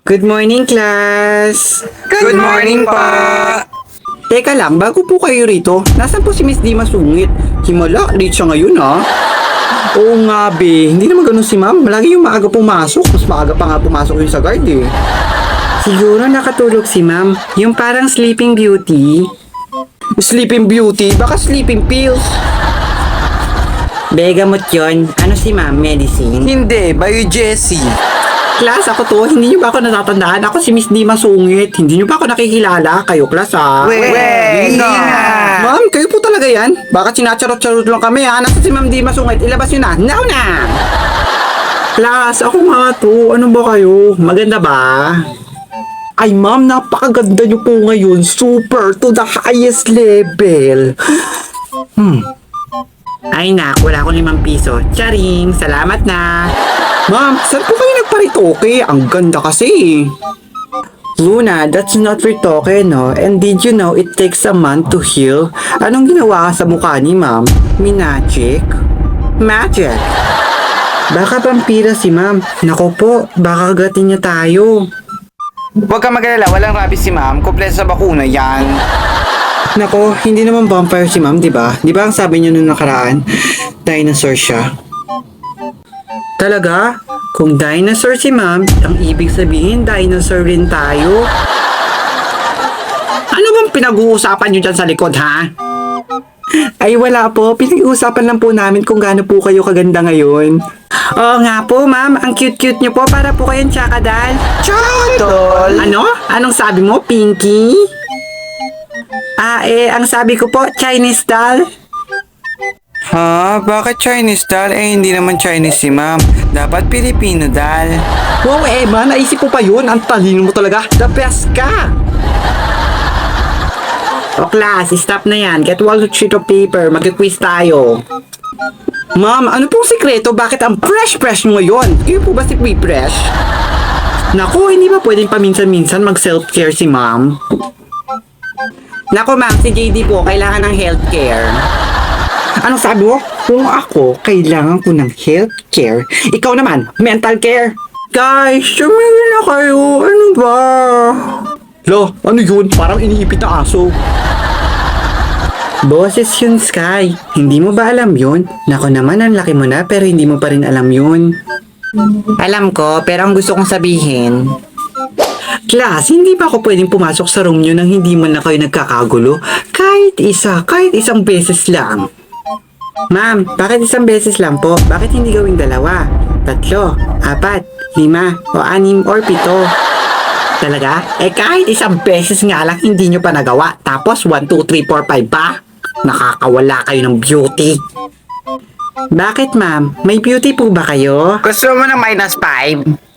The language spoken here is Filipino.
Good morning, class! Good morning po! Teka lang, bago po kayo rito, nasan po si Miss Di Masungit? Himala, late siya ngayon ha? Oo nga be, hindi naman ganun si ma'am. Lagi yung maaga pumasok, mas maaga pa nga pumasok yung sa guard eh. Siguro nakatulog si ma'am, yung parang sleeping beauty. Sleeping beauty? Baka sleeping pills. Begamot yun. Ano si ma'am, medicine? Hindi, Bayo Jessie. Class, ako to. Hindi nyo ba ako natatandaan? Ako si Miss Di Masungit. Hindi nyo ba ako nakikilala? Kayo, class, ha? Hindi nga. Ma'am, kayo po talaga yan? Baka sinacharot-charot lang kami, ha? Nasa si Ma'am Di Masungit. Ilabas nyo na. Now na! Class, ako nga to. Ano ba kayo? Maganda ba? Ay, ma'am, napakaganda nyo po ngayon. Super to the highest level. Ay, nak, wala akong 5 piso. Charing, salamat na. Ma'am, saan po kayo nagparitoke? Ang ganda kasi. Luna, that's not ritoke, no? And did you know it takes a month to heal? Anong ginawa sa mukha ni ma'am? Minagic? Magic? Baka vampira si ma'am. Nako po, baka agatin niya tayo. Huwag ka mag-alala, walang rabies si ma'am. Kompleto sa bakuna yan. Nako, hindi naman vampire si ma'am, di ba? Di ba ang sabi niyo nung nakaraan, dinosaur siya? Talaga? Kung dinosaur si ma'am, ang ibig sabihin dinosaur rin tayo. Ano bang pinag-uusapan niyo dyan sa likod, ha? Ay, wala po. Pinag-uusapan lang po namin kung gaano po kayo kaganda ngayon. Oo nga po, ma'am. Ang cute-cute niyo po para po kayong tsakadal. Tol! Ano? Anong sabi mo, Pinky? Ang sabi ko po, Chinese doll. Ha? Bakit Chinese doll? Hindi naman Chinese si ma'am. Dapat Filipino doll. Wow, Emma, naisip ko pa yun. Ang talino mo talaga. The best ka! O class, stop na yan. Get one sheet of paper. Mag-quiz tayo. Ma'am, ano pong sikreto? Bakit ang fresh-fresh mo ngayon? Kayo po ba si Fresh? Naku, hindi ba pwedeng paminsan-minsan mag-self-care si ma'am? Naku ma'am, si JD po kailangan ng healthcare. Anong sabi mo? Kung ako, kailangan ko ng healthcare. Ikaw naman, mental care. Guys, tumigil na kayo. Ano ba? Lo, ano yun? Parang iniipit na aso. Boses yun, Sky. Hindi mo ba alam yun? Nako naman, ang laki mo na pero hindi mo pa rin alam yun. Alam ko, pero ang gusto kong sabihin... Class, hindi ba ako pwedeng pumasok sa room nyo nang hindi man na kayo nagkakagulo? Kahit isang beses lang. Ma'am, bakit isang beses lang po? Bakit hindi gawing 2, 3, 4, 5, o 6, or 7? Talaga? Kahit isang beses nga lang hindi nyo pa nagawa. Tapos 1, 2, 3, 4, 5 pa? Nakakawala kayo ng beauty. Bakit ma'am? May beauty po ba kayo? Gusto mo ng -5?